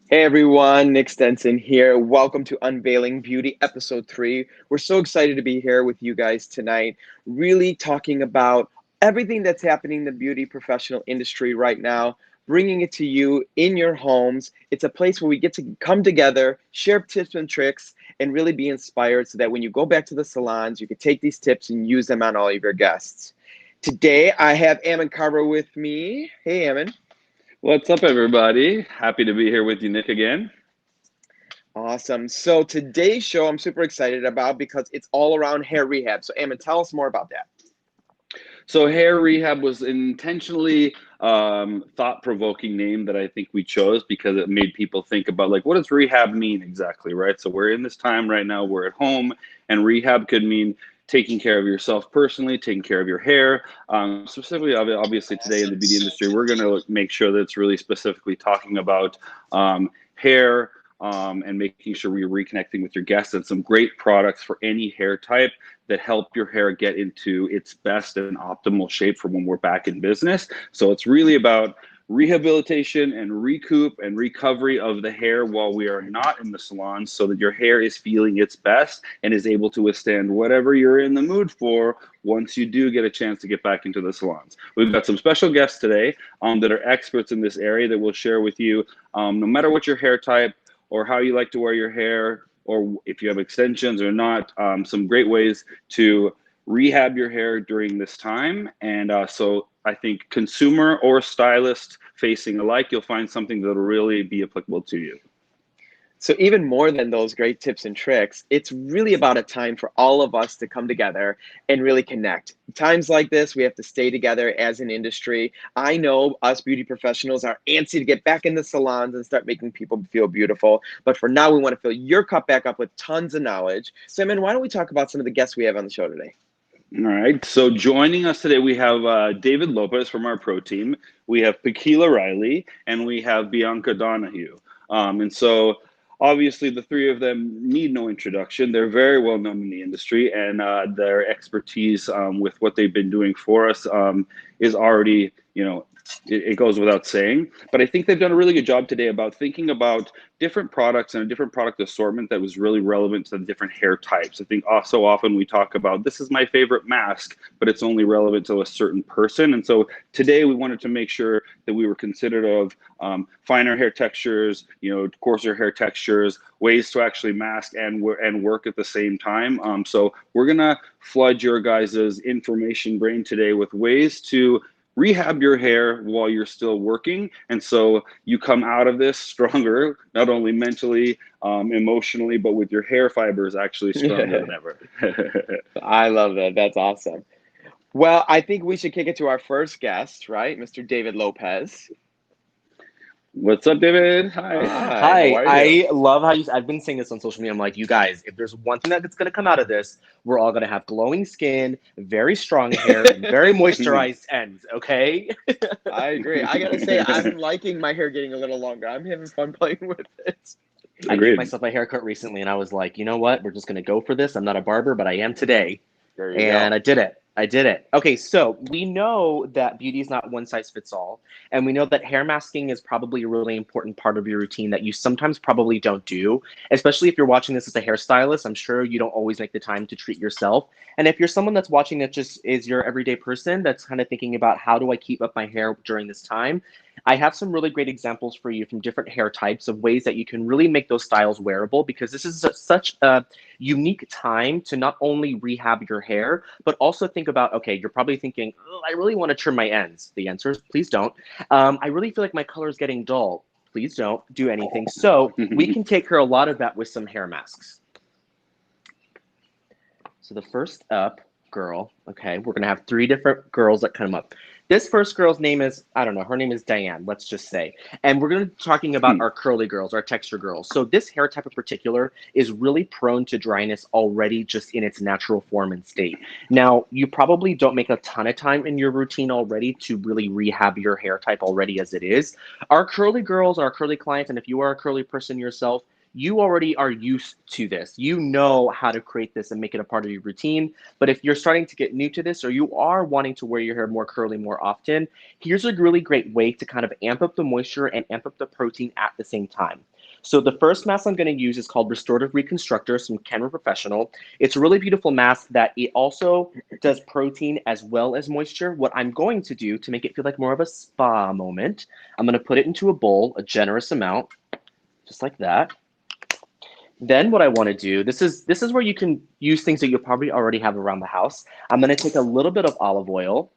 Hey everyone, Nick Stenson here. Welcome to Unveiling Beauty episode 3. We're so excited to be here with you guys tonight, really talking about everything that's happening in the beauty professional industry right now, bringing it to you in your homes. It's a place where we get to come together, share tips and tricks, and really be inspired so that when you go back to the salons, you can take these tips and use them on all of your guests. Today, I have Ammon Carver with me. Hey, Ammon. What's up, everybody? Happy to be here with you, Nick, again. Awesome. So today's show I'm super excited about because it's all around hair rehab. So Ammon, tell us more about that. So, Hair Rehab was intentionally thought-provoking name that I think we chose because it made people think about like, what does rehab mean exactly, right? So we're in this time right now. We're at home, and rehab could mean taking care of yourself personally, taking care of your hair. Specifically, obviously, today in the beauty industry, we're going to make sure that it's really specifically talking about hair. And making sure we're reconnecting with your guests and some great products for any hair type that help your hair get into its best and optimal shape for when we're back in business. So it's really about rehabilitation and recoup and recovery of the hair while we are not in the salon so that your hair is feeling its best and is able to withstand whatever you're in the mood for once you do get a chance to get back into the salons. We've got some special guests today that are experts in this area that will share with you no matter what your hair type or how you like to wear your hair, or if you have extensions or not, some great ways to rehab your hair during this time. And so I think consumer or stylist facing alike, you'll find something that'll really be applicable to you. So even more than those great tips and tricks, it's really about a time for all of us to come together and really connect. Times like this, we have to stay together as an industry. I know us beauty professionals are antsy to get back in the salons and start making people feel beautiful. But for now, we want to fill your cup back up with tons of knowledge. So, man, why don't we talk about some of the guests we have on the show today? All right. So joining us today, we have David Lopez from our pro team. We have Pekela Riley, and we have Bianca Donahue. And so obviously the three of them need no introduction. They're very well known in the industry, and their expertise with what they've been doing for us is already, it goes without saying. But I think they've done a really good job today about thinking about different products and a different product assortment that was really relevant to the different hair types. I think so often we talk about this is my favorite mask, but it's only relevant to a certain person. And so today we wanted to make sure that we were considerate of finer hair textures, coarser hair textures, ways to actually mask and work at the same time. So we're gonna flood your guys' information brain today with ways to rehab your hair while you're still working, and so you come out of this stronger, not only mentally, emotionally, but with your hair fibers actually stronger than ever. I love that. That's awesome. Well, I think we should kick it to our first guest, right? Mr. David Lopez. What's up, David? Hi. Hi, how Hi, are you? I love how I've been saying this on social media. I'm like, you guys, if there's one thing that's gonna come out of this, we're all gonna have glowing skin, very strong hair, and very moisturized ends. Okay. I agree. I gotta say, I'm liking my hair getting a little longer. I'm having fun playing with it. I gave Agreed. myself a haircut recently, and I was like, you know what? We're just gonna go for this. I'm not a barber, but I am today. There you And go. I did it. I did it. Okay, so we know that beauty is not one size fits all. And we know that hair masking is probably a really important part of your routine that you sometimes probably don't do, especially if you're watching this as a hairstylist. I'm sure you don't always make the time to treat yourself. And if you're someone that's watching that just is your everyday person that's kind of thinking about how do I keep up my hair during this time, I have some really great examples for you from different hair types of ways that you can really make those styles wearable because this is such a unique time to not only rehab your hair, but also think about, okay, you're probably thinking, oh, I really want to trim my ends. The answer is please don't. I really feel like my color is getting dull. Please don't do anything. So we can take care of a lot of that with some hair masks. So the first up girl, okay, we're gonna have three different girls that come up. This first girl's name is, I don't know, her name is Diane, let's just say. And we're gonna be talking about our curly girls, our texture girls. So this hair type in particular is really prone to dryness already just in its natural form and state. Now, you probably don't make a ton of time in your routine already to really rehab your hair type already as it is. Our curly girls, our curly clients, and if you are a curly person yourself, you already are used to this. You know how to create this and make it a part of your routine. But if you're starting to get new to this or you are wanting to wear your hair more curly more often, here's a really great way to kind of amp up the moisture and amp up the protein at the same time. So the first mask I'm going to use is called Restorative Reconstructor from Kenra Professional. It's a really beautiful mask that it also does protein as well as moisture. What I'm going to do to make it feel like more of a spa moment, I'm going to put it into a bowl, a generous amount, just like that. Then what I want to do, this is where you can use things that you probably already have around the house. I'm going to take a little bit of olive oil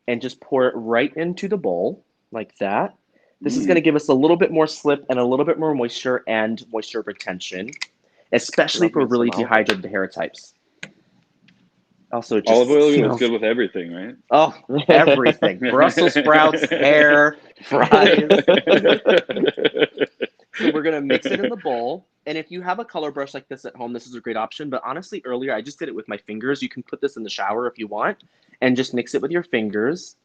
and just pour it right into the bowl like that. This is going to give us a little bit more slip and a little bit more moisture and moisture retention, especially for really dehydrated hair types. Also, it just olive oil smells goes good with everything, right? Oh, everything. Brussels sprouts, hair, fries. So we're going to mix it in the bowl. And if you have a color brush like this at home, this is a great option. But honestly, earlier, I just did it with my fingers. You can put this in the shower if you want and just mix it with your fingers.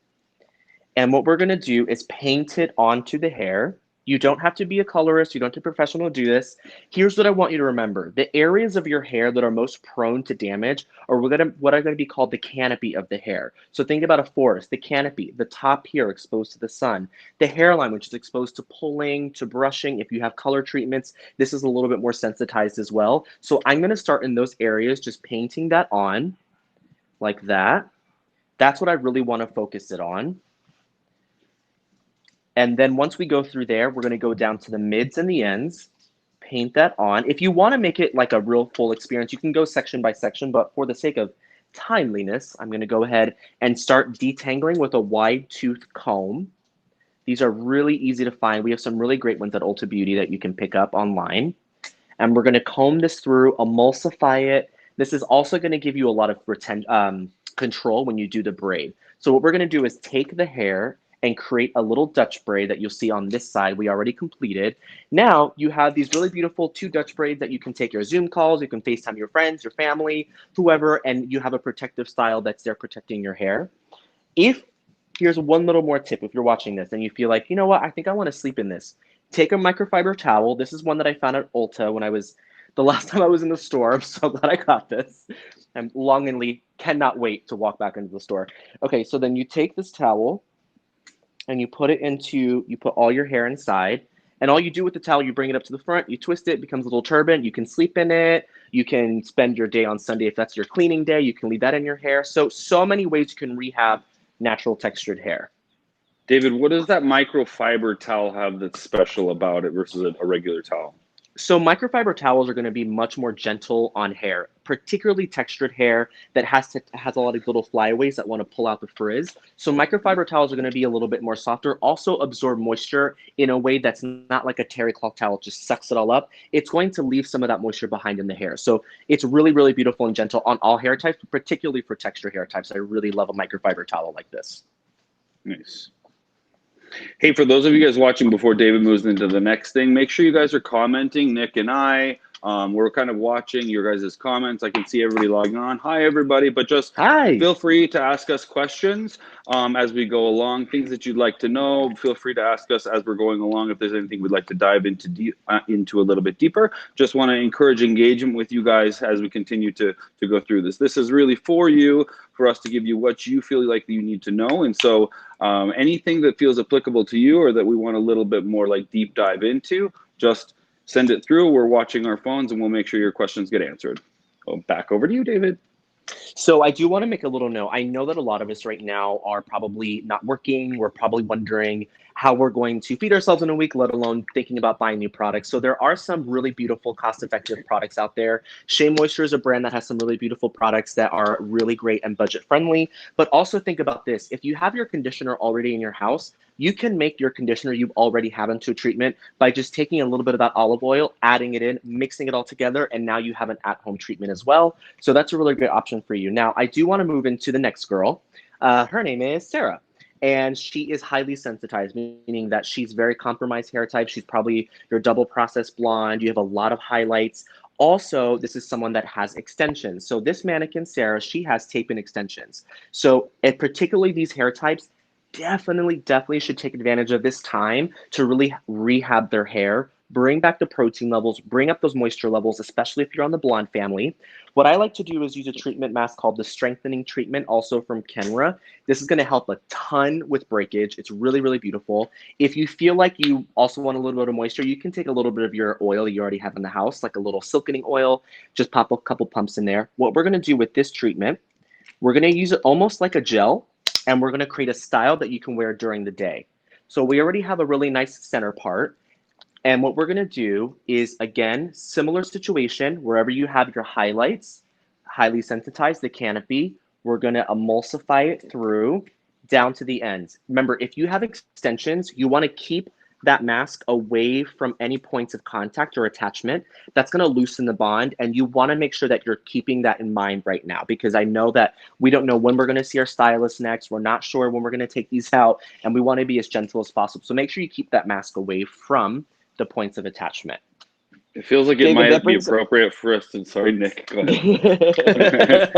And what we're going to do is paint it onto the hair. You don't have to be a colorist. You don't have to be professional to do this. Here's what I want you to remember. The areas of your hair that are most prone to damage are what are going to be called the canopy of the hair. So think about a forest, the canopy, the top here exposed to the sun, the hairline, which is exposed to pulling, to brushing. If you have color treatments, this is a little bit more sensitized as well. So I'm going to start in those areas, just painting that on like that. That's what I really want to focus it on. And then once we go through there, we're going to go down to the mids and the ends, paint that on. If you want to make it like a real full experience, you can go section by section, but for the sake of timeliness, I'm going to go ahead and start detangling with a wide tooth comb. These are really easy to find. We have some really great ones at Ulta Beauty that you can pick up online. And we're going to comb this through, emulsify it. This is also going to give you a lot of control when you do the braid. So what we're going to do is take the hair and create a little Dutch braid that you'll see on this side we already completed. Now you have these really beautiful 2 Dutch braids that you can take your Zoom calls, you can FaceTime your friends, your family, whoever, and you have a protective style that's there protecting your hair. Here's one little more tip if you're watching this and you feel like, you know what, I think I want to sleep in this. Take a microfiber towel. This is one that I found at Ulta the last time I was in the store. I'm so glad I got this. I'm longingly cannot wait to walk back into the store. Okay, so then you take this towel, and you put all your hair inside, and all you do with the towel, you bring it up to the front, you twist it, becomes a little turban, you can sleep in it, you can spend your day on Sunday if that's your cleaning day, you can leave that in your hair. So many ways you can rehab natural textured hair. David, what does that microfiber towel have that's special about it versus a regular towel? So microfiber towels are going to be much more gentle on hair, particularly textured hair that has a lot of little flyaways that want to pull out the frizz. So microfiber towels are going to be a little bit more softer, also absorb moisture in a way that's not like a terry cloth towel, just sucks it all up. It's going to leave some of that moisture behind in the hair. So it's really, really beautiful and gentle on all hair types, but particularly for textured hair types. I really love a microfiber towel like this. Nice. Hey, for those of you guys watching before David moves into the next thing, make sure you guys are commenting, Nick and I. We're kind of watching your guys' comments. I can see everybody logging on. Hi, everybody. But just feel free to ask us questions as we go along, things that you'd like to know. Feel free to ask us as we're going along if there's anything we'd like to dive into a little bit deeper. Just want to encourage engagement with you guys as we continue to go through this. This is really for you, for us to give you what you feel like you need to know. And so anything that feels applicable to you or that we want a little bit more like deep dive into, just send it through. We're watching our phones and we'll make sure your questions get answered. So back over to you, David. So I do want to make a little note. I know that a lot of us right now are probably not working. We're probably wondering how we're going to feed ourselves in a week, let alone thinking about buying new products. So there are some really beautiful, cost-effective products out there. Shea Moisture is a brand that has some really beautiful products that are really great and budget-friendly. But also think about this. If you have your conditioner already in your house, you can make your conditioner you already have into a treatment by just taking a little bit of that olive oil, adding it in, mixing it all together, and now you have an at-home treatment as well. So that's a really great option for you. Now, I do want to move into the next girl. Her name is Sarah. And she is highly sensitized, meaning that she's very compromised hair type. She's probably your double processed blonde. You have a lot of highlights. Also, this is someone that has extensions. So this mannequin, Sarah, she has tape-in extensions. So particularly these hair types, definitely should take advantage of this time to really rehab their hair bring back the protein levels, bring up those moisture levels, especially if you're on the blonde family. What I like to do is use a treatment mask called the Strengthening Treatment, also from Kenra. This is going to help a ton with breakage. It's really, really beautiful. If you feel like you also want a little bit of moisture, you can take a little bit of your oil you already have in the house, like a little silkening oil, just pop a couple pumps in there. What we're going to do with this treatment, we're going to use it almost like a gel, and we're going to create a style that you can wear during the day. So we already have a really nice center part. And what we're going to do is, again, similar situation, wherever you have your highlights, highly sensitize the canopy, we're going to emulsify it through down to the ends. Remember, if you have extensions, you want to keep that mask away from any points of contact or attachment. That's going to loosen the bond, and you want to make sure that you're keeping that in mind right now, because I know that we don't know when we're going to see our stylist next. We're not sure when we're going to take these out, and we want to be as gentle as possible. So make sure you keep that mask away from the points of attachment. It feels like it might be appropriate for us to, sorry, Nick, go ahead.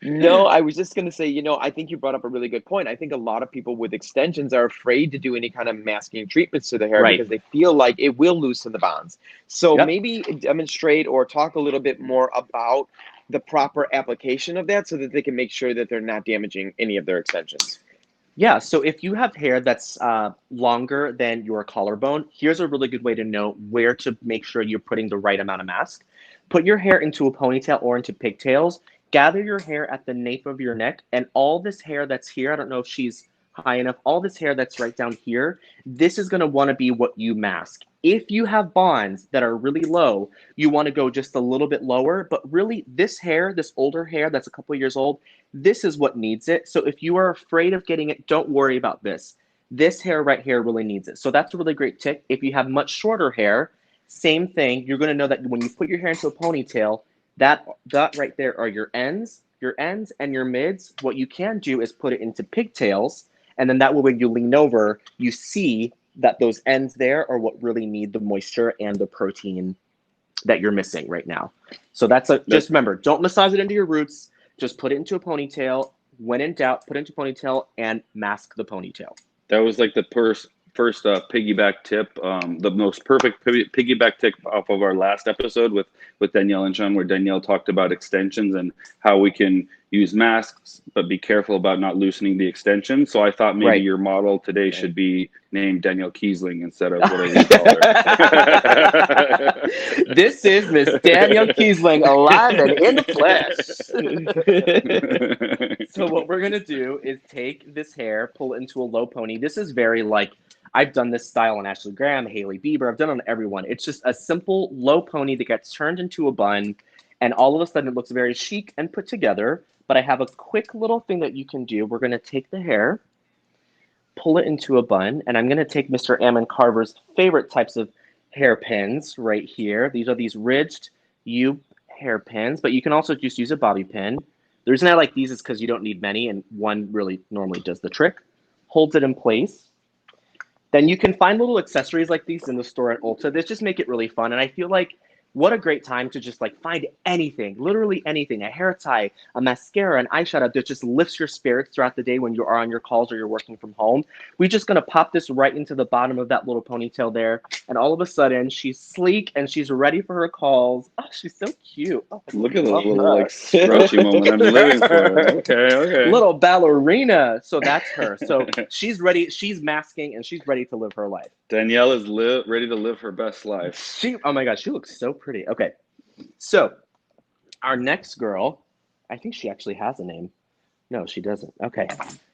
No, I was just going to say, I think you brought up a really good point. I think a lot of people with extensions are afraid to do any kind of masking treatments to the hair because they feel like it will loosen the bonds. So maybe demonstrate or talk a little bit more about the proper application of that so that they can make sure that they're not damaging any of their extensions. Yeah, so if you have hair that's longer than your collarbone, here's a really good way to know where to make sure you're putting the right amount of mask. Put your hair into a ponytail or into pigtails. Gather your hair at the nape of your neck, and all this hair that's here, I don't know if she's high enough, all this hair that's right down here, this is going to want to be what you mask. If you have bonds that are really low, you want to go just a little bit lower, but really this hair, this older hair that's a couple of years old, this is what needs it. So if you are afraid of getting it, don't worry about this. This hair right here really needs it. So that's a really great tip. If you have much shorter hair, same thing. You're going to know that when you put your hair into a ponytail, that right there are your ends and your mids. What you can do is put it into pigtails, and then that way when you lean over, you see that those ends there are what really need the moisture and the protein that you're missing right now. So just remember, don't massage it into your roots. Just put it into a ponytail. When in doubt, put it into a ponytail and mask the ponytail. That was like the first piggyback tip, the most perfect piggyback tip off of our last episode with Danielle and Sean, where Danielle talked about extensions and how we can use masks, but be careful about not loosening the extension. So I thought maybe your model today should be named Danielle Kiesling instead of whatever you call her. This is Miss Danielle Kiesling, alive and in the flesh. So what we're going to do is take this hair, pull it into a low pony. This is very I've done this style on Ashley Graham, Hailey Bieber. I've done it on everyone. It's just a simple low pony that gets turned into a bun, and all of a sudden it looks very chic and put together. But I have a quick little thing that you can do. We're going to take the hair, pull it into a bun, and I'm going to take Mr. Ammon Carver's favorite types of hairpins right here. These are these ridged U hairpins, but you can also just use a bobby pin. The reason I like these is because you don't need many, and one really normally does the trick. Holds it in place. Then you can find little accessories like these in the store at Ulta. This just make it really fun, and I feel like what a great time to just find anything, literally anything, a hair tie, a mascara, an eyeshadow that just lifts your spirits throughout the day when you are on your calls or you're working from home. We're just going to pop this right into the bottom of that little ponytail there. And all of a sudden, she's sleek and she's ready for her calls. Oh, she's so cute. Oh, look at the little scrunchy moment I'm living for. Okay. Little ballerina. So that's her. So she's ready. She's masking and she's ready to live her life. Danielle is ready to live her best life. Oh my gosh, she looks so pretty. Okay, so our next girl, I think she actually has a name. No, she doesn't. Okay,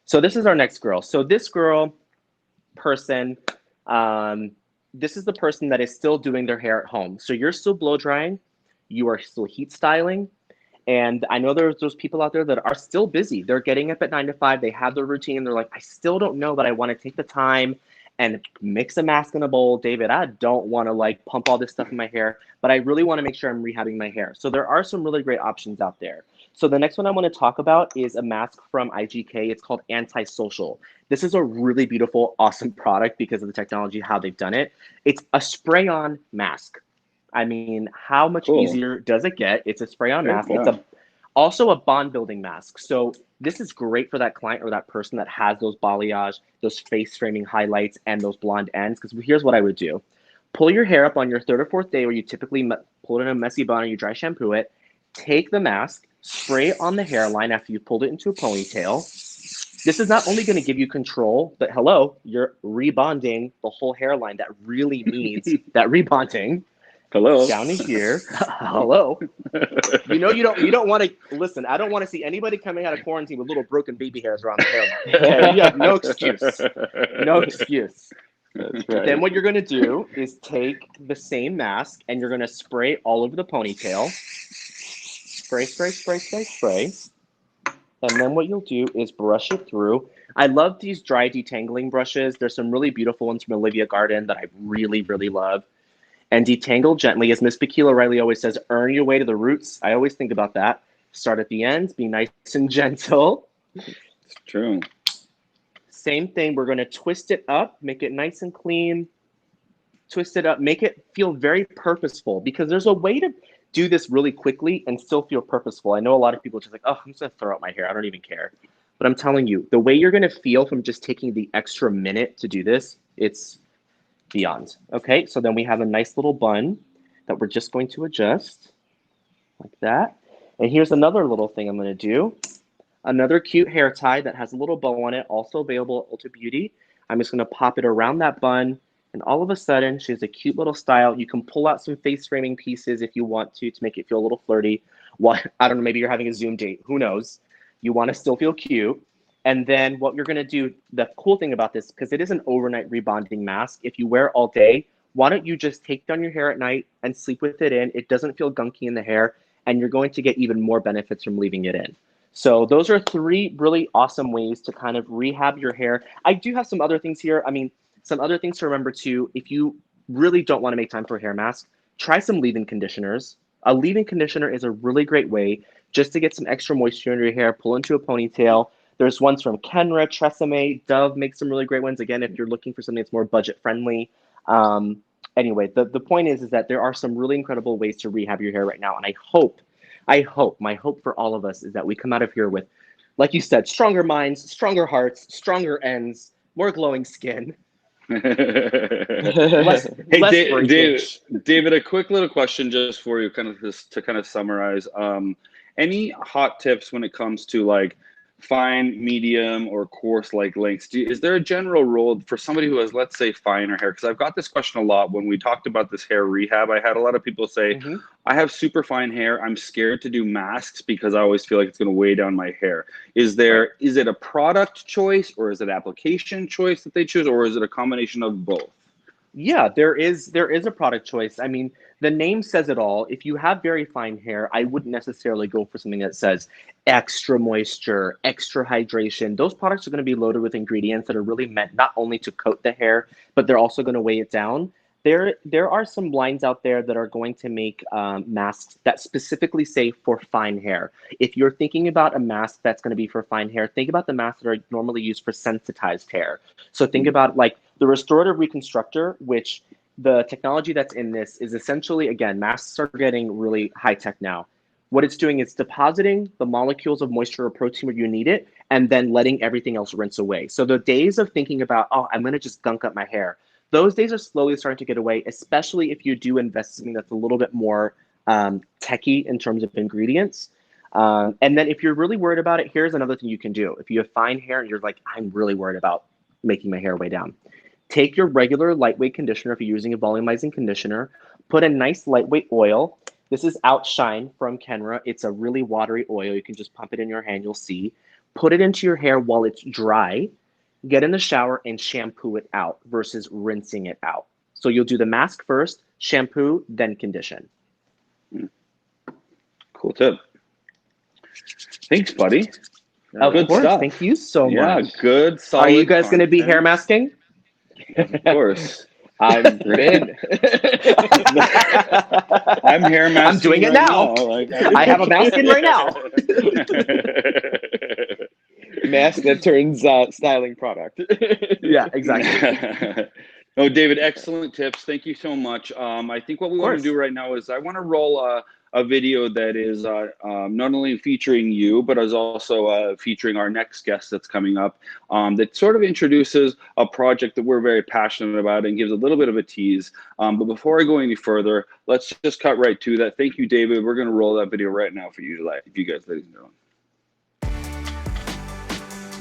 so this is our next girl. So this person, this is the person that is still doing their hair at home. So you're still blow drying, you are still heat styling, and I know there's those people out there that are still busy. They're getting up at 9 to 5. They have their routine, and they're like, I still don't know that I want to take the time and mix a mask in a bowl. David, I don't want to pump all this stuff in my hair, but I really want to make sure I'm rehabbing my hair. So there are some really great options out there. So the next one I want to talk about is a mask from IGK. It's called Antisocial. This is a really beautiful, awesome product because of the technology, how they've done it. It's a spray-on mask. I mean, how much easier does it get? It's a spray-on mask. Yeah. It's also a bond-building mask. So this is great for that client or that person that has those balayage, those face framing highlights, and those blonde ends. Because here's what I would do. Pull your hair up on your third or fourth day where you typically pull it in a messy bun or you dry shampoo it. Take the mask, spray it on the hairline after you've pulled it into a ponytail. This is not only going to give you control, but hello, you're rebonding the whole hairline that really needs that rebonding. Hello. Down in here. Hello. You don't want to listen. I don't want to see anybody coming out of quarantine with little broken baby hairs around the hairline. Okay? You have no excuse. No excuse. That's right. Then what you're going to do is take the same mask and you're going to spray all over the ponytail. Spray, spray, spray, spray, spray. And then what you'll do is brush it through. I love these dry detangling brushes. There's some really beautiful ones from Olivia Garden that I really, really love. And detangle gently. As Miss Pekela Riley always says, earn your way to the roots. I always think about that. Start at the ends, be nice and gentle. It's true. Same thing, we're gonna twist it up, make it nice and clean. Twist it up, make it feel very purposeful, because there's a way to do this really quickly and still feel purposeful. I know a lot of people are just like, oh, I'm just gonna throw out my hair, I don't even care. But I'm telling you, the way you're gonna feel from just taking the extra minute to do this, it's beyond. Okay, so then we have a nice little bun that we're just going to adjust like that. And here's another little thing I'm gonna do. Another cute hair tie that has a little bow on it, also available at Ulta Beauty. I'm just gonna pop it around that bun, and all of a sudden, she has a cute little style. You can pull out some face framing pieces if you want to make it feel a little flirty. What, I don't know, maybe you're having a Zoom date, who knows? You wanna still feel cute. And then what you're gonna do, the cool thing about this, because it is an overnight rebonding mask, if you wear it all day, why don't you just take down your hair at night and sleep with it in? It doesn't feel gunky in the hair, and you're going to get even more benefits from leaving it in. So those are 3 really awesome ways to kind of rehab your hair. I do have some other things here. I mean, some other things to remember too. If you really don't want to make time for a hair mask, try some leave-in conditioners. A leave-in conditioner is a really great way just to get some extra moisture in your hair, pull into a ponytail. There's ones from Kenra, Tresemme, Dove makes some really great ones. Again, if you're looking for something that's more budget friendly. Anyway, the point is that there are some really incredible ways to rehab your hair right now. And my hope for all of us is that we come out of here with, like you said, stronger minds, stronger hearts, stronger ends, more glowing skin. less David, a quick little question just for you, kind of to kind of summarize. Any hot tips when it comes to like fine, medium, or coarse like lengths? Is there a general rule for somebody who has, let's say, finer hair? Because I've got this question a lot when we talked about this hair rehab. I had a lot of people say, I have super fine hair. I'm scared to do masks because I always feel like it's going to weigh down my hair. Is it a product choice, or is it application choice that they choose, or is it a combination of both? Yeah, there is a product choice. I mean, the name says it all. If you have very fine hair, I wouldn't necessarily go for something that says extra moisture, extra hydration. Those products are going to be loaded with ingredients that are really meant not only to coat the hair, but they're also going to weigh it down. There are some lines out there that are going to make masks that specifically say for fine hair. If you're thinking about a mask that's going to be for fine hair, think about the masks that are normally used for sensitized hair. So think about like the restorative reconstructor, which the technology that's in this is essentially, again, masks are getting really high tech now. What it's doing is depositing the molecules of moisture or protein where you need it, and then letting everything else rinse away. So the days of thinking about, oh, I'm going to just gunk up my hair, those days are slowly starting to get away, especially if you do invest in something that's a little bit more techy in terms of ingredients. And then if you're really worried about it, here's another thing you can do. If you have fine hair and you're like, I'm really worried about making my hair way down, take your regular lightweight conditioner if you're using a volumizing conditioner, put a nice lightweight oil. This is Outshine from Kenra. It's a really watery oil. You can just pump it in your hand, you'll see. Put it into your hair while it's dry. Get in the shower and shampoo it out versus rinsing it out. So you'll do the mask first, shampoo, then condition. Cool tip. Thanks, buddy. Of Good course. stuff. Thank you so much. Yeah, good, solid Are you guys going to be content. hair masking? Of course. I'm in. I'm hair masking. I'm doing it right now. Like, I have a mask in right now. Mask that turns styling product. Yeah, exactly. No, David, excellent tips. Thank you so much. I think what we want to do right now is I want to roll a video that is not only featuring you, but is also featuring our next guest that's coming up, that sort of introduces a project that we're very passionate about and gives a little bit of a tease. But before I go any further, let's just cut right to that. Thank you, David. We're going to roll that video right now for you, you guys, ladies and gentlemen.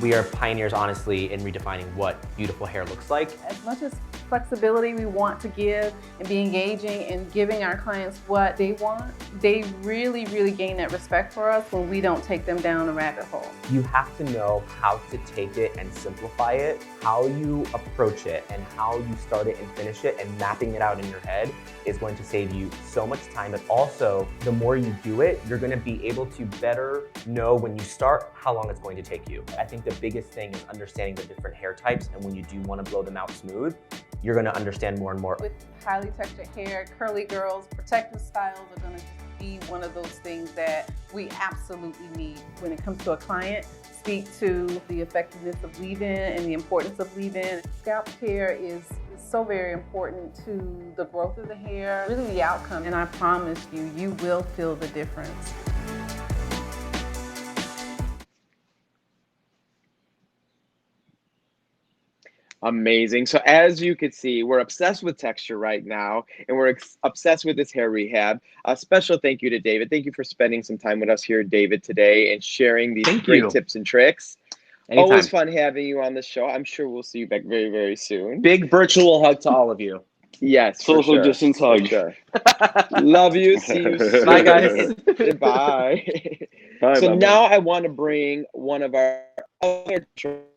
We are pioneers, honestly, in redefining what beautiful hair looks like. As much as flexibility we want to give and be engaging and giving our clients what they want, they really, really gain that respect for us when we don't take them down a rabbit hole. You have to know how to take it and simplify it, how you approach it, and how you start it and finish it, and mapping it out in your head is going to save you so much time. But also, the more you do it, you're going to be able to better know when you start how long it's going to take you. I think the biggest thing is understanding the different hair types, and when you do want to blow them out smooth, you're going to understand more and more. With highly textured hair, curly girls, protective styles are going to be one of those things that we absolutely need when it comes to a client. Speak to the effectiveness of leave-in and the importance of leave-in. Scalp care is so very important to the growth of the hair, really the outcome, and I promise you, you will feel the difference. Amazing. So as you can see, we're obsessed with texture right now, and we're obsessed with this hair rehab. A special thank you to David. Thank you for spending some time with us here, David, today and sharing these great tips and tricks. Anytime. Always fun having you on the show. I'm sure we'll see you back very, very soon. Big virtual hug to all of you. Yes. Social distance hug. Sure. Love you. See you soon. Bye, guys. Bye. Bye. So bye, now I want to bring one of our other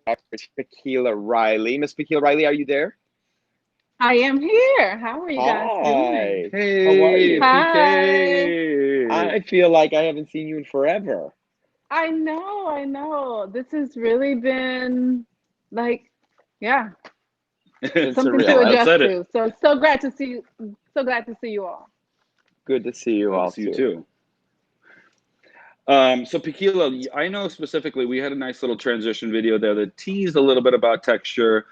experts, Pekela Riley. Miss Pekela Riley, are you there? I am here. How are you guys doing? Hi. Hey, How are you? PK. I feel like I haven't seen you in forever. I know. This has really been like, yeah, It's something surreal. to I adjust said it. to. So glad to see you. So glad to see you all. Good to see you all See you too. So Pekela, I know specifically we had a nice little transition video there that teased a little bit about texture.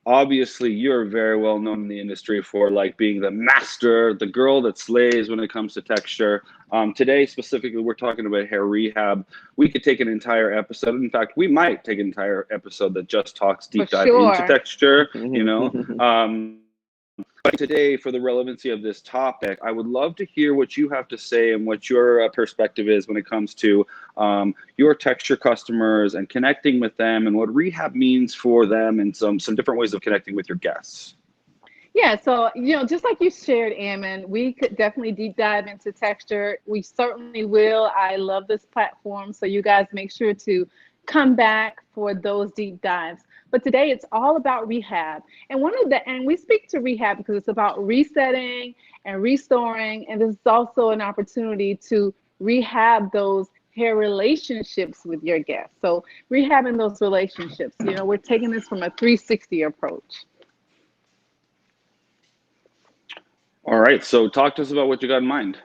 Obviously, you're very well known in the industry for like being the master, the girl that slays when it comes to texture. Today, specifically, we're talking about hair rehab. We could take an entire episode. In fact, we might take an entire episode that just talks deep dive into sure. texture, you know. But today, for the relevancy of this topic, I would love to hear what you have to say and what your perspective is when it comes to your texture customers and connecting with them and what rehab means for them and some different ways of connecting with your guests. Yeah, so, just like you shared, Ammon, we could definitely deep dive into texture. We certainly will. I love this platform, so you guys make sure to come back for those deep dives. But today it's all about rehab. And we speak to rehab because it's about resetting and restoring. And this is also an opportunity to rehab those hair relationships with your guests. So rehabbing those relationships, we're taking this from a 360 approach. All right, so talk to us about what you got in mind.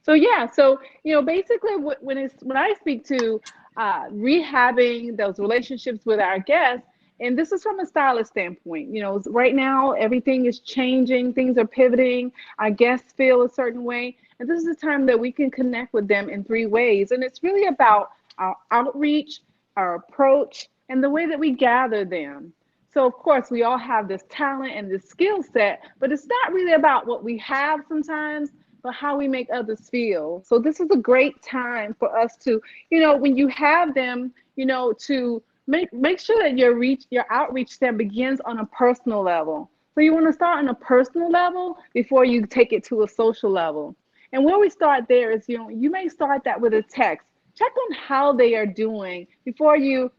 So basically when I speak to rehabbing those relationships with our guests, and this is from a stylist standpoint, right now everything is changing, things are pivoting, our guests feel a certain way, and this is the time that we can connect with them in 3 ways. And it's really about our outreach, our approach, and the way that we gather them. So of course we all have this talent and this skill set, but it's not really about what we have sometimes, but how we make others feel. So this is a great time for us to, when you have them, to make sure that your outreach there begins on a personal level. So you want to start on a personal level before you take it to a social level. And where we start there is, you may start that with a text. Check on how they are doing before you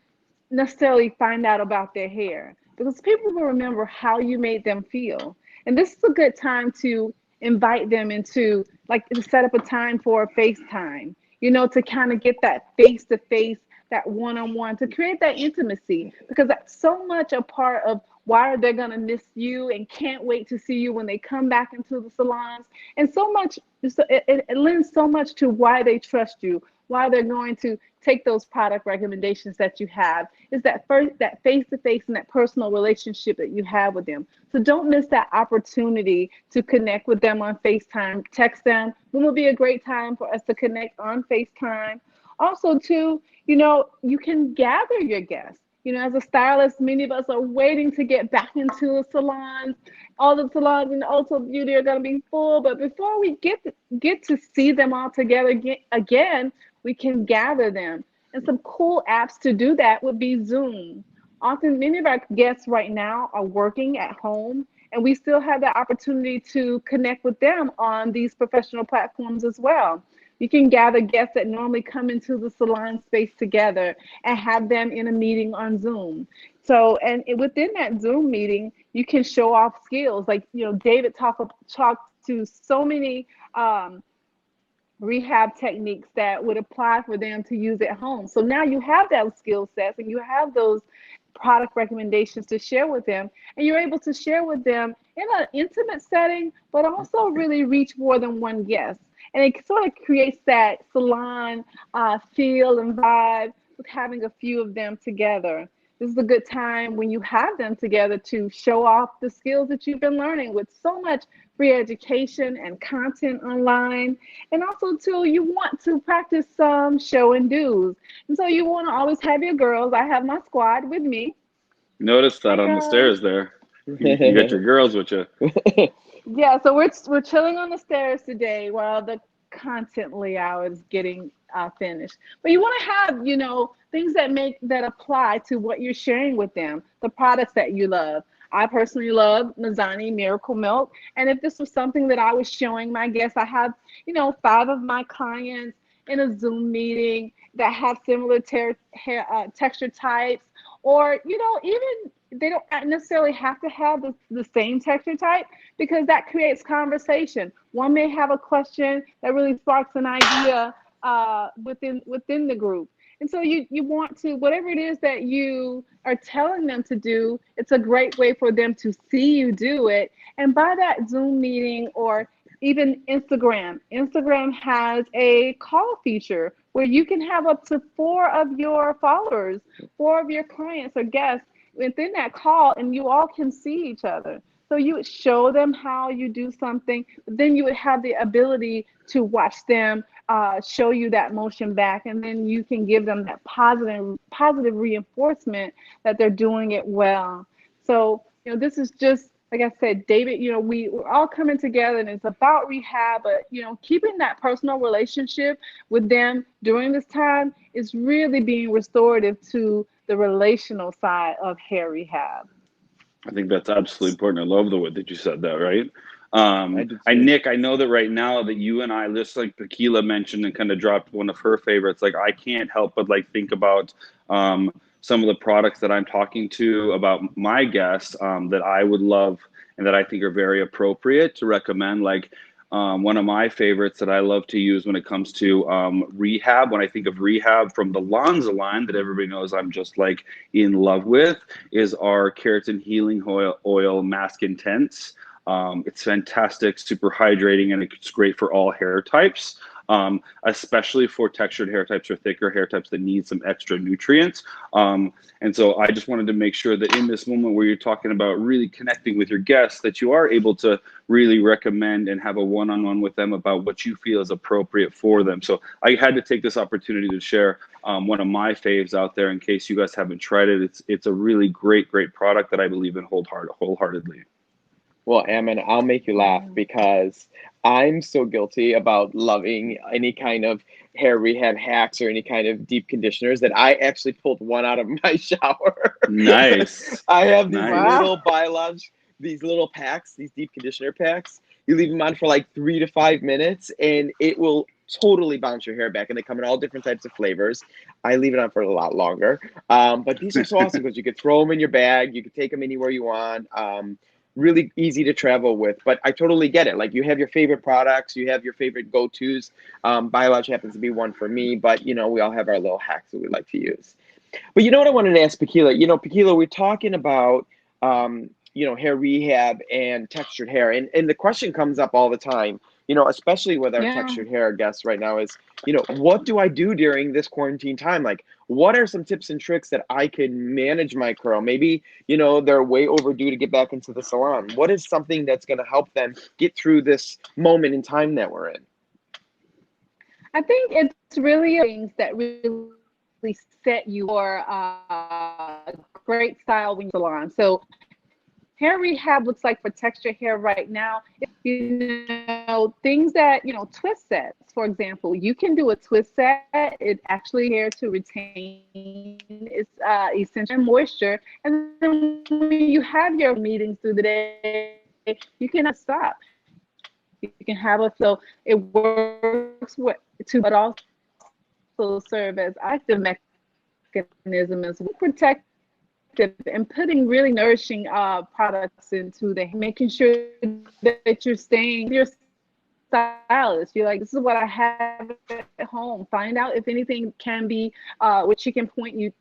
necessarily find out about their hair, because people will remember how you made them feel. And this is a good time to invite them into, to set up a time for a FaceTime, to kind of get that face-to-face, that one-on-one, to create that intimacy, because that's so much a part of why are they going to miss you and can't wait to see you when they come back into the salons. And so much, it lends so much to why they trust you, why they're going to take those product recommendations that you have, is that face-to-face and that personal relationship that you have with them. So don't miss that opportunity to connect with them on FaceTime. Text them. When will be a great time for us to connect on FaceTime? Also, too, you can gather your guests. As a stylist, many of us are waiting to get back into the salons. All the salons in Ulta Beauty are going to be full, but before we get to see them all together again, we can gather them. And some cool apps to do that would be Zoom. Often, many of our guests right now are working at home, and we still have the opportunity to connect with them on these professional platforms as well. You can gather guests that normally come into the salon space together and have them in a meeting on Zoom. So, and within that Zoom meeting, you can show off skills. Like, David talked to so many rehab techniques that would apply for them to use at home. So now you have those skill sets and you have those product recommendations to share with them, and you're able to share with them in an intimate setting, but also really reach more than one guest. And it sort of creates that salon feel and vibe with having a few of them together. This is a good time when you have them together to show off the skills that you've been learning with so much free education and content online. And also, too, you want to practice some show and do's. And so you want to always have your girls. I have my squad with me. Notice that on the stairs there. You got your girls with you. Yeah, so we're chilling on the stairs today while the content layout is getting finished. But you want to have, things that apply to what you're sharing with them, the products that you love. I personally love Mazzani Miracle Milk. And if this was something that I was showing my guests, I have, 5 of my clients in a Zoom meeting that have similar texture types, or, even they don't necessarily have to have the same texture type, because that creates conversation. One may have a question that really sparks an idea within the group. And so you want to, whatever it is that you are telling them to do, it's a great way for them to see you do it. And by that Zoom meeting, or even Instagram has a call feature where you can have up to 4 of your followers, 4 of your clients or guests within that call, and you all can see each other. So you would show them how you do something, but then you would have the ability to watch them show you that motion back, and then you can give them that positive reinforcement that they're doing it well. So, this is just, like I said, David, we're all coming together, and it's about rehab, but, keeping that personal relationship with them during this time is really being restorative to the relational side of hair rehab. I think that's absolutely important. I love the way that you said that, right? Nick, I know that right now that you and I, just like Pekela mentioned and kind of dropped one of her favorites, like I can't help but think about some of the products that I'm talking to about my guests that I would love and that I think are very appropriate to recommend. One of my favorites that I love to use when it comes to rehab, when I think of rehab from the Lonza line that everybody knows I'm just in love with, is our Keratin Healing Oil Mask Intense. It's fantastic, super hydrating, and it's great for all hair types, especially for textured hair types or thicker hair types that need some extra nutrients. And so I just wanted to make sure that in this moment where you're talking about really connecting with your guests, that you are able to really recommend and have a one-on-one with them about what you feel is appropriate for them. So I had to take this opportunity to share one of my faves out there in case you guys haven't tried it. It's a really great product that I believe in wholeheartedly. Well, Ammon, I'll make you laugh because I'm so guilty about loving any kind of hair rehab hacks or any kind of deep conditioners that I actually pulled one out of my shower. Nice. I have these Nice. little these little packs, these deep conditioner packs. You leave them on for 3 to 5 minutes and it will totally bounce your hair back. And they come in all different types of flavors. I leave it on for a lot longer. But these are so awesome because you could throw them in your bag. You could take them anywhere you want. Really easy to travel with, but I totally get it. You have your favorite products, you have your favorite go-tos. Biolodge happens to be one for me, but we all have our little hacks that we like to use. But you know what I wanted to ask Pekela? Pekela, we're talking about hair rehab and textured hair. And the question comes up all the time, especially with our Yeah. textured hair guests right now is, what do I do during this quarantine time? Like, what are some tips and tricks that I can manage my curl? Maybe, they're way overdue to get back into the salon. What is something that's going to help them get through this moment in time that we're in? I think it's really things that really set you for great style when you're salon. So hair rehab looks like for texture hair right now, things that, twist sets, for example, you can do a twist set. It's actually here to retain its essential moisture. And then when you have your meetings through the day, you cannot stop. You can have it so it works but also serve as active mechanism as protect and putting really nourishing products into making sure that you're staying your stylist. You're like, this is what I have at home. Find out if anything can be which she can point you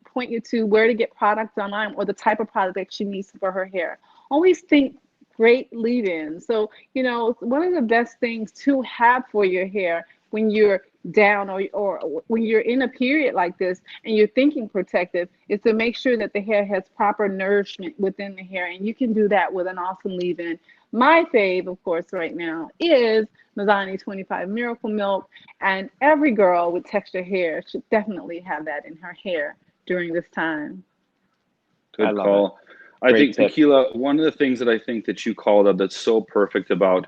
to where to get products online or the type of product that she needs for her hair. Always think great leave-in. So, one of the best things to have for your hair when you're down or when you're in a period like this and you're thinking protective is to make sure that the hair has proper nourishment within the hair. And you can do that with an awesome leave-in. My fave, of course, right now is Mazzani 25 Miracle Milk. And every girl with textured hair should definitely have that in her hair during this time. Good call. I think, Pekela, one of the things that I think that you called out that's so perfect about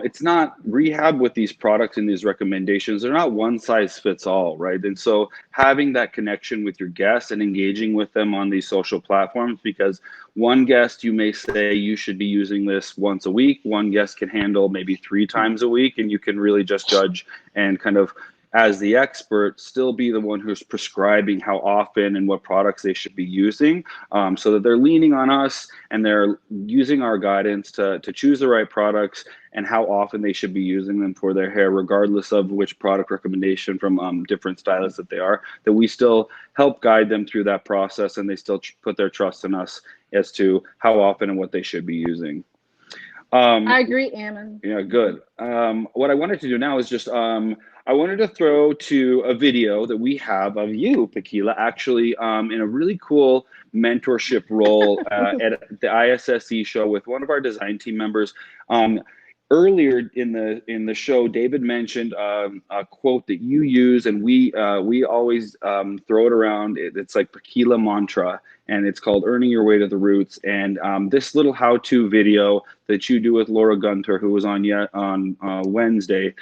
it's not rehab with these products and these recommendations. They're not one size fits all, right? And so having that connection with your guests and engaging with them on these social platforms, because one guest, you may say you should be using this once a week. One guest can handle maybe 3 times a week, and you can really just judge and kind of, as the expert, still be the one who's prescribing how often and what products they should be using, so that they're leaning on us and they're using our guidance to choose the right products and how often they should be using them for their hair, regardless of which product recommendation from different stylists that they are, that we still help guide them through that process and they still put their trust in us as to how often and what they should be using. I agree, Ammon. Yeah, good. What I wanted to do now is just, I wanted to throw to a video that we have of you, Pekela, actually in a really cool mentorship role at the ISSE show with one of our design team members. Earlier in the show, David mentioned a quote that you use, and we always throw it around. It's like Pekela mantra, and it's called "Earning Your Way to the Roots." And this little how-to video that you do with Laura Gunter, who was on Wednesday,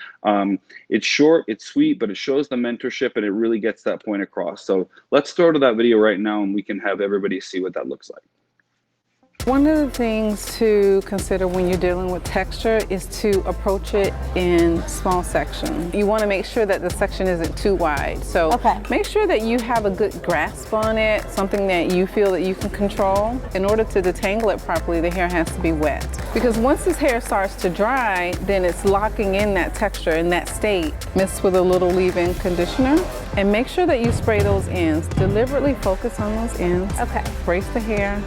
it's short, it's sweet, but it shows the mentorship, and it really gets that point across. So let's throw to that video right now, and we can have everybody see what that looks like. One of the things to consider when you're dealing with texture is to approach it in small sections. You want to make sure that the section isn't too wide. So make sure that you have a good grasp on it, something that you feel that you can control. In order to detangle it properly, the hair has to be wet. Because once this hair starts to dry, then it's locking in that texture in that state. Mix with a little leave-in conditioner and make sure that you spray those ends. Deliberately focus on those ends. Brace the hair.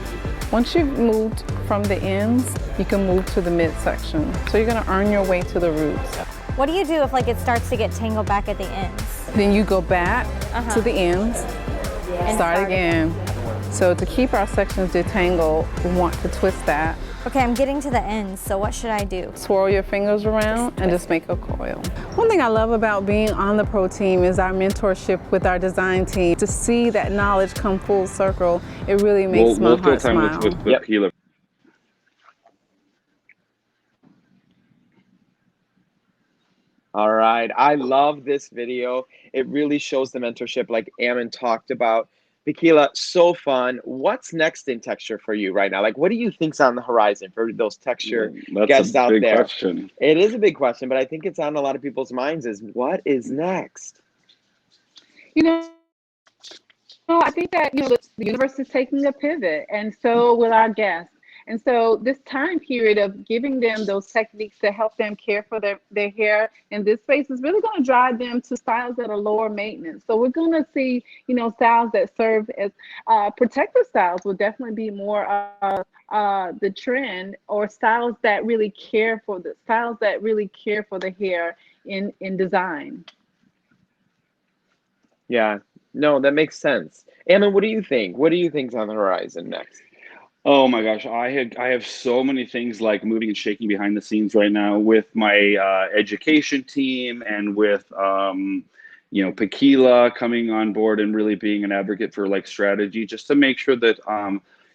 Once you've moved from the ends, you can move to the midsection. So you're gonna earn your way to the roots. What do you do if it starts to get tangled back at the ends? Then you go back to the ends, start again. So to keep our sections detangled, we want to twist that. Okay, I'm getting to the ends, so what should I do? Swirl your fingers around and just make a coil. One thing I love about being on the pro team is our mentorship with our design team. To see that knowledge come full circle, it really makes my heart smile. With Pekela. All right, I love this video. It really shows the mentorship like Ammon talked about. Pekela, so fun. What's next in texture for you right now? Like, what do you think's on the horizon for those texture guests out there? That's a big question. It is a big question, but I think it's on a lot of people's minds is what is next? I think that, the universe is taking a pivot, and so will our guests. And so this time period of giving them those techniques to help them care for their hair in this space is really going to drive them to styles that are lower maintenance. So we're going to see, you know, styles that serve as protective styles will definitely be more the trend, or styles that really care for the hair in design. Yeah, no, that makes sense. Ammon, what do you think? What do you think's on the horizon next? Oh my gosh, I have so many things like moving and shaking behind the scenes right now with my education team, and with you know, Pekela coming on board and really being an advocate for like strategy, just to make sure that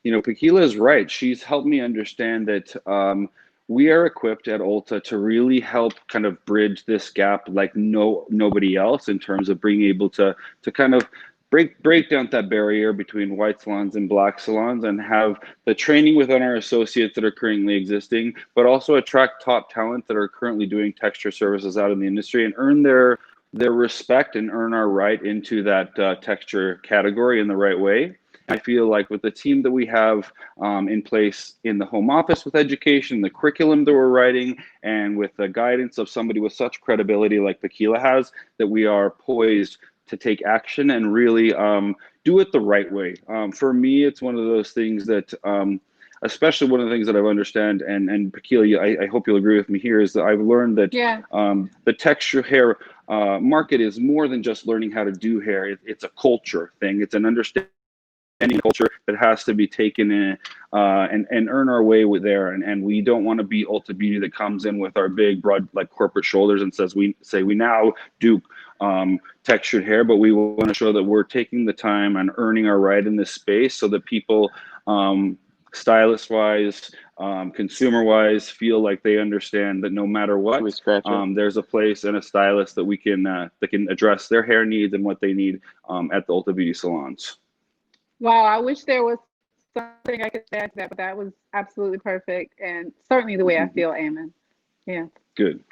you know, Pekela is right. She's helped me understand that we are equipped at Ulta to really help kind of bridge this gap like nobody else, in terms of being able to kind of break down that barrier between white salons and black salons, and have the training within our associates that are currently existing, but also attract top talent that are currently doing texture services out in the industry, and earn their respect and earn our right into that texture category in the right way. I feel like with the team that we have in place in the home office with education, the curriculum that we're writing, and with the guidance of somebody with such credibility like Pekela has, that we are poised to take action and really do it the right way. For me, it's one of those things that, especially one of the things that I've understand, and Pekela, I hope you'll agree with me here, is that I've learned that the texture hair market is more than just learning how to do hair. It's a culture thing. It's an understanding culture that has to be taken in and earn our way with there. And we don't want to be Ulta Beauty that comes in with our big broad like corporate shoulders and says we now do textured hair, but we want to show that we're taking the time and earning our right in this space, so that people stylist wise, consumer wise, feel like they understand that no matter what, there's a place and a stylist that we can that can address their hair needs and what they need at the Ulta Beauty salons. Wow, I wish there was something I could add to that, but that was absolutely perfect, and certainly the way I feel, Ammon. Yeah. Good.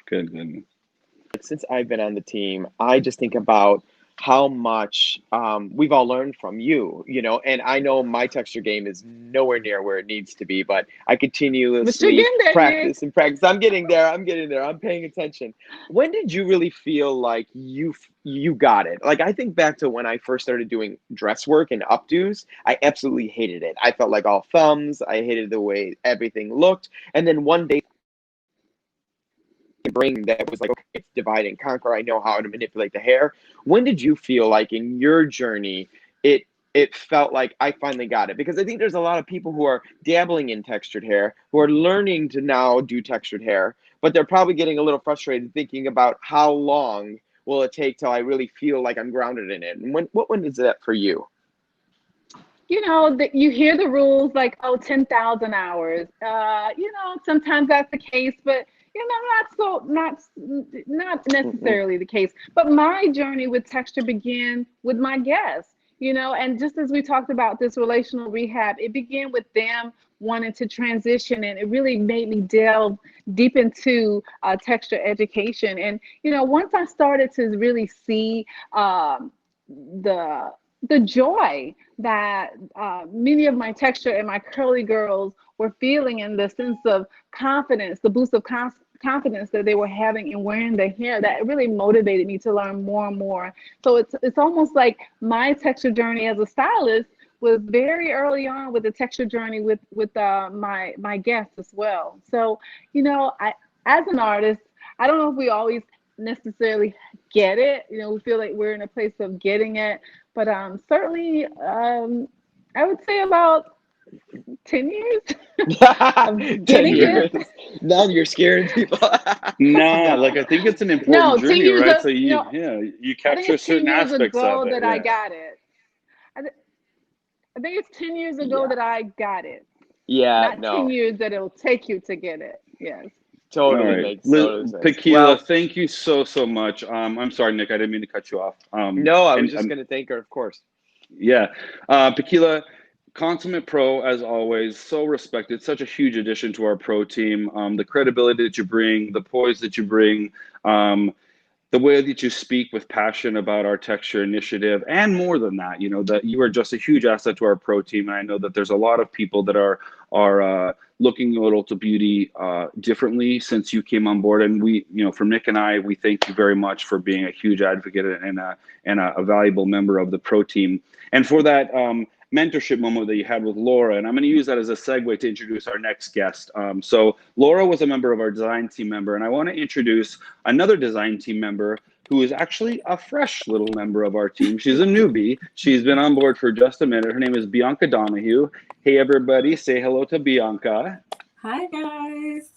Since I've been on the team, I just think about how much we've all learned from you, you know, and I know my texture game is nowhere near where it needs to be, but I continuously practice and practice. I'm getting there. I'm paying attention. When did you really feel like you got it? Like, I think back to when I first started doing dress work and updos, I absolutely hated it. I felt like all thumbs. I hated the way everything looked. And then one day, brain that was like, okay, it's divide and conquer. I know how to manipulate the hair. When did you feel like in your journey it felt like I finally got it? Because I think there's a lot of people who are dabbling in textured hair, who are learning to now do textured hair, but they're probably getting a little frustrated thinking about how long will it take till I really feel like I'm grounded in it. And when is that for you? You know, you hear the rules like, oh, 10,000 hours. You know, sometimes that's the case, but you know, not necessarily the case. But my journey with texture began with my guests, you know, and just as we talked about this relational rehab, it began with them wanting to transition, and it really made me delve deep into texture education. And, you know, once I started to really see the joy that many of my texture and my curly girls were feeling, and the sense of confidence, the boost of confidence that they were having in wearing their hair, that really motivated me to learn more and more. So it's almost like my texture journey as a stylist was very early on with the texture journey with my guests as well. So, you know, as an artist, I don't know if we always necessarily get it. You know, we feel like we're in a place of getting it, but certainly I would say about 10 years. 10 years. Now you're scaring people. No, like I think it's an important journey, right? So you capture certain aspects of it. I got it. I think it's 10 years ago that I got it. Yeah, not 10 years that it'll take you to get it. Yes. Totally makes sense. Pekela, thank you so much. I'm sorry, Nick, I didn't mean to cut you off. No, I was just going to thank her, of course. Yeah. Pekela, consummate pro as always, so respected, such a huge addition to our pro team. The credibility that you bring, the poise that you bring, the way that you speak with passion about our texture initiative, and more than that, you know, that you are just a huge asset to our pro team. And I know that there's a lot of people that are looking at Ulta Beauty differently since you came on board. And we, from Nick and I, we thank you very much for being a huge advocate and a valuable member of the pro team. And for that mentorship moment that you had with Laura, and I'm going to use that as a segue to introduce our next guest. So Laura was a member of our design team member, and I want to introduce another design team member who is actually a fresh little member of our team. She's a newbie. She's been on board for just a minute. Her name is Bianca Donahue. Hey, everybody, say hello to Bianca. Hi, guys.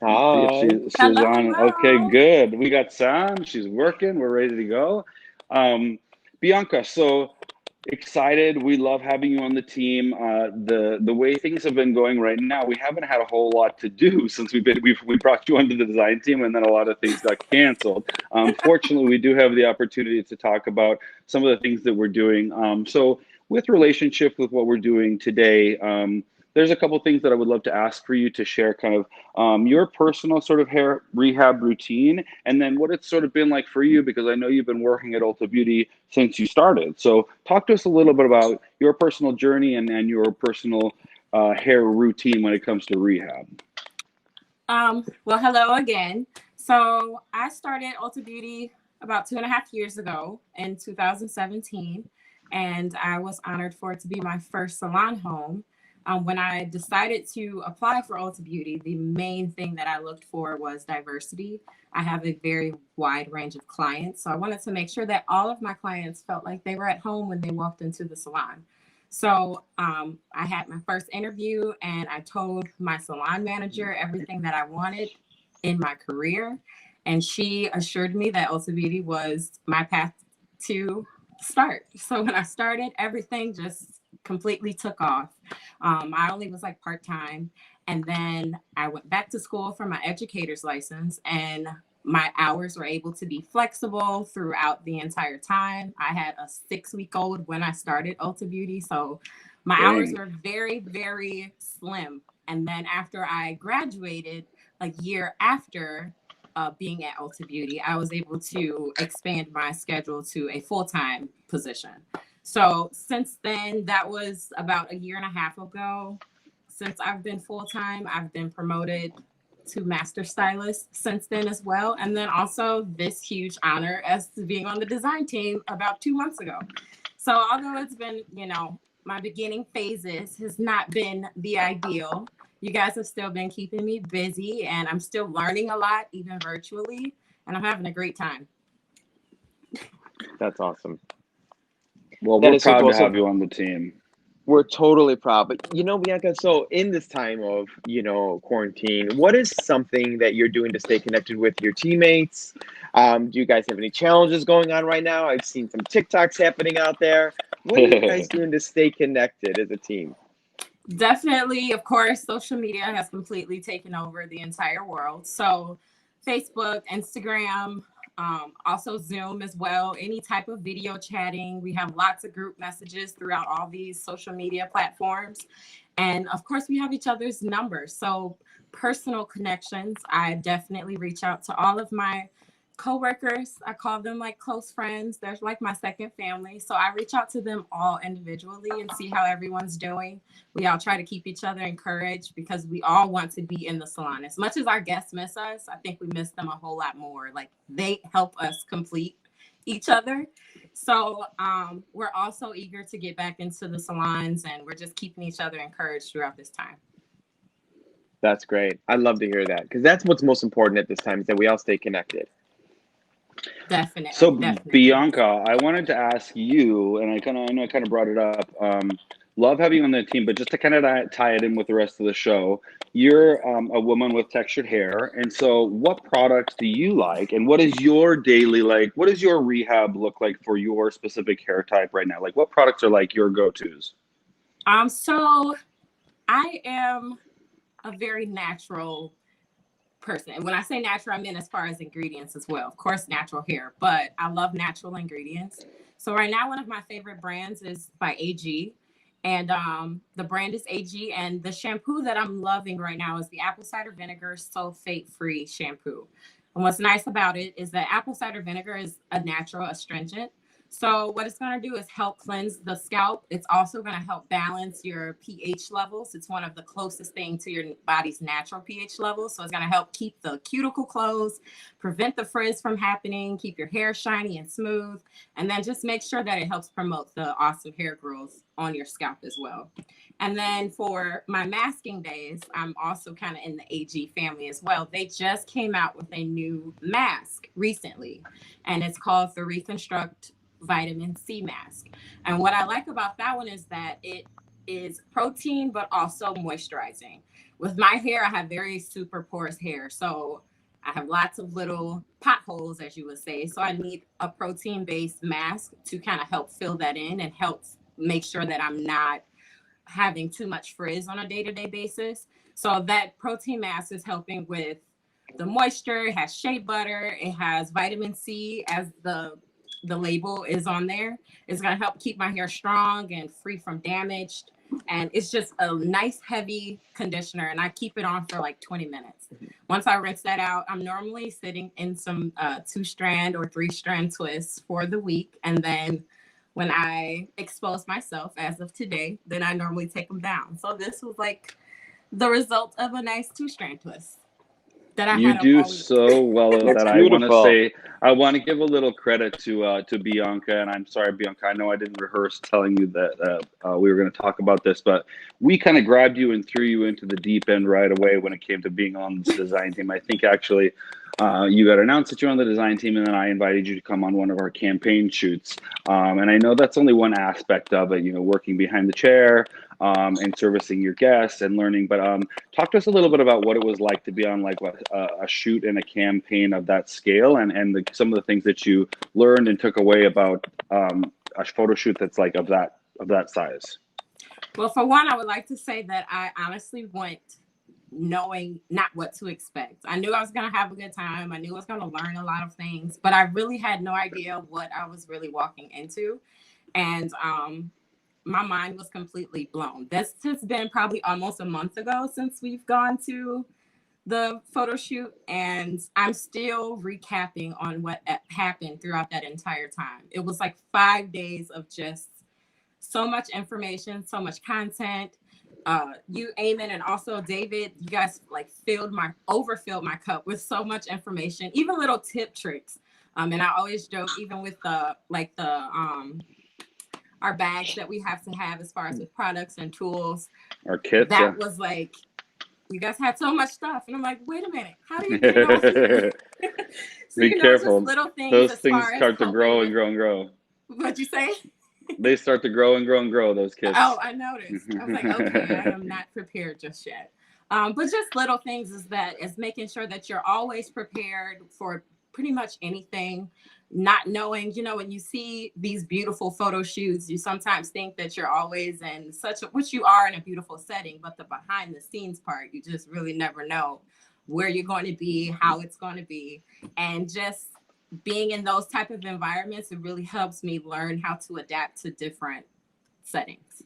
Hi. She's Hello, on. hello. Okay, good. We got sound. She's working. We're ready to go. Bianca, so excited. We love having you on the team. The way things have been going right now, we haven't had a whole lot to do since we brought you onto the design team, and then a lot of things got canceled. Fortunately, we do have the opportunity to talk about some of the things that we're doing. So with relationship with what we're doing today, there's a couple things that I would love to ask for you to share, kind of your personal sort of hair rehab routine, and then what it's sort of been like for you, because I know you've been working at Ulta Beauty since you started. So talk to us a little bit about your personal journey and your personal hair routine when it comes to rehab. Well, hello again. So I started Ulta Beauty about 2.5 years ago in 2017, and I was honored for it to be my first salon home. When I decided to apply for Ulta Beauty, the main thing that I looked for was diversity. I have a very wide range of clients, so I wanted to make sure that all of my clients felt like they were at home when they walked into the salon. So I had my first interview, and I told my salon manager everything that I wanted in my career, and she assured me that Ulta Beauty was my path to start. So when I started, everything just completely took off. I only was like part-time, and then I went back to school for my educator's license, and my hours were able to be flexible throughout the entire time. I had a 6-week-old when I started Ulta Beauty, so my hours were very, very slim. And then after I graduated, a year after being at Ulta Beauty, I was able to expand my schedule to a full-time position. So since then, that was about 1.5 years ago. Since I've been full-time, I've been promoted to master stylist since then as well. And then also this huge honor as being on the design team about 2 months ago. So although it's been, my beginning phases has not been the ideal, you guys have still been keeping me busy, and I'm still learning a lot, even virtually, and I'm having a great time. That's awesome. Well, That we're is so proud cool. to have you on the team. We're totally proud. But Bianca, so in this time of, quarantine, what is something that you're doing to stay connected with your teammates? Do you guys have any challenges going on right now? I've seen some TikToks happening out there. What are you guys doing to stay connected as a team? Definitely, of course, social media has completely taken over the entire world. So Facebook, Instagram, also Zoom as well, any type of video chatting. We have lots of group messages throughout all these social media platforms. And of course, we have each other's numbers. So personal connections, I definitely reach out to all of my coworkers. I call them like close friends. They're like my second family. So I reach out to them all individually and see how everyone's doing. We all try to keep each other encouraged because we all want to be in the salon. As much as our guests miss us, I think we miss them a whole lot more. Like they help us complete each other. So we're also eager to get back into the salons, and we're just keeping each other encouraged throughout this time. That's great. I love to hear that, because that's what's most important at this time, is that we all stay connected. Definitely. So definitely. Bianca, I wanted to ask you, and I know I kind of brought it up. Love having you on the team, but just to kind of tie it in with the rest of the show, you're a woman with textured hair, and so what products do you like, and what is your daily what does your rehab look like for your specific hair type right now? Like, what products are like your go-tos? So I am a very natural person. And when I say natural, I mean as far as ingredients as well. Of course, natural hair, but I love natural ingredients. So right now, one of my favorite brands is by AG. And the brand is AG. And the shampoo that I'm loving right now is the apple cider vinegar sulfate-free shampoo. And what's nice about it is that apple cider vinegar is a natural astringent. So what it's going to do is help cleanse the scalp. It's also going to help balance your pH levels. It's one of the closest things to your body's natural pH levels. So it's going to help keep the cuticle closed, prevent the frizz from happening, keep your hair shiny and smooth, and then just make sure that it helps promote the awesome hair growth on your scalp as well. And then for my masking days, I'm also kind of in the AG family as well. They just came out with a new mask recently, and it's called the Reconstruct Vitamin C mask. And what I like about that one is that it is protein, but also moisturizing. With my hair, I have very super porous hair. So I have lots of little potholes, as you would say. So I need a protein-based mask to kind of help fill that in and help make sure that I'm not having too much frizz on a day-to-day basis. So that protein mask is helping with the moisture. It has shea butter. It has vitamin C, as the label is on there. It's going to help keep my hair strong and free from damage. And it's just a nice heavy conditioner, and I keep it on for like 20 minutes. Once I rinse that out, I'm normally sitting in some 2-strand or 3-strand twists for the week. And then when I expose myself, as of today, then I normally take them down. So this was like the result of a nice 2-strand twist that I You had do all week. so well at That's that. I want to beautiful. say, I want to give a little credit to Bianca, and I'm sorry, Bianca. I know I didn't rehearse telling you that we were going to talk about this, but we kind of grabbed you and threw you into the deep end right away when it came to being on the design team. I think actually you got announced that you're on the design team, and then I invited you to come on one of our campaign shoots. And I know that's only one aspect of it, you know, working behind the chair and servicing your guests and learning. But talk to us a little bit about what it was like to be on like a shoot and a campaign of that scale, and some of the things that you learned and took away about a photo shoot that's like of that size. Well, for one, I would like to say that I honestly went knowing not what to expect. I knew I was going to have a good time. I knew I was going to learn a lot of things, but I really had no idea what I was really walking into. And my mind was completely blown. This has been probably almost a month ago since we've gone to the photo shoot, and I'm still recapping on what happened throughout that entire time. It was like 5 days of just so much information, so much content. You, Ammon, and also David, you guys like overfilled my cup with so much information, even little tip tricks. And I always joke, even with our bags that we have to have as far as with products and tools. Our kits. That was like, you guys had so much stuff. And I'm like, wait a minute, how do you get it all here? So, Be careful. Just little things. Those things start to grow and grow and grow. What'd you say? They start to grow and grow and grow, those kids. Oh, I noticed. I was like, okay, I am not prepared just yet. But just little things is making sure that you're always prepared for pretty much anything. Not knowing, when you see these beautiful photo shoots, you sometimes think that you're always in which you are in a beautiful setting, but the behind the scenes part, you just really never know where you're going to be, how it's going to be. And just being in those type of environments, it really helps me learn how to adapt to different settings.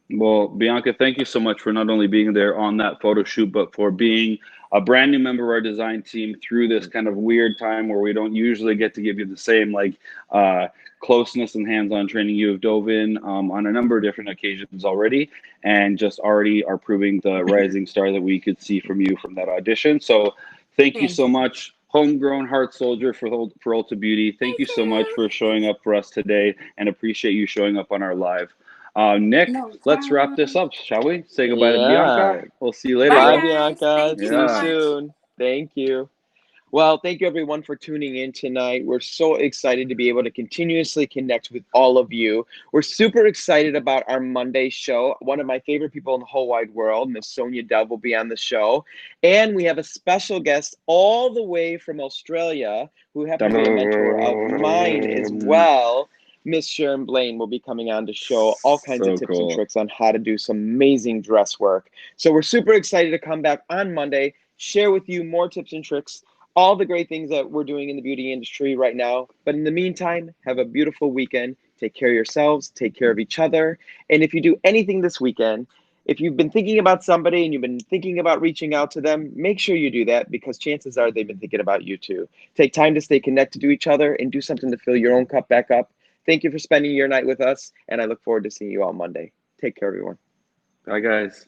Well, Bianca, thank you so much for not only being there on that photo shoot, but for being a brand new member of our design team through this kind of weird time where we don't usually get to give you the same closeness and hands-on training. You have dove in on a number of different occasions already, and just already are proving the rising star that we could see from you from that audition. So thank you so much. Homegrown heart soldier for Ulta Beauty. Thank you so much for showing up for us today, and appreciate you showing up on our live. Nick, let's wrap this up, shall we? Say goodbye to Bianca. We'll see you later. Bye, Bye, Bianca. See you soon. Thank you. Well, thank you everyone for tuning in tonight. We're so excited to be able to continuously connect with all of you. We're super excited about our Monday show. One of my favorite people in the whole wide world, Miss Sonia Dove, will be on the show. And we have a special guest all the way from Australia who happens to be a mentor of mine as well. Miss Sharon Blaine will be coming on to show all kinds of tips and tricks on how to do some amazing dress work. So we're super excited to come back on Monday, share with you more tips and tricks, all the great things that we're doing in the beauty industry right now. But in the meantime, have a beautiful weekend. Take care of yourselves, take care of each other. And if you do anything this weekend, if you've been thinking about somebody and you've been thinking about reaching out to them, make sure you do that, because chances are they've been thinking about you too. Take time to stay connected to each other and do something to fill your own cup back up. Thank you for spending your night with us, and I look forward to seeing you all Monday. Take care, everyone. Bye, guys.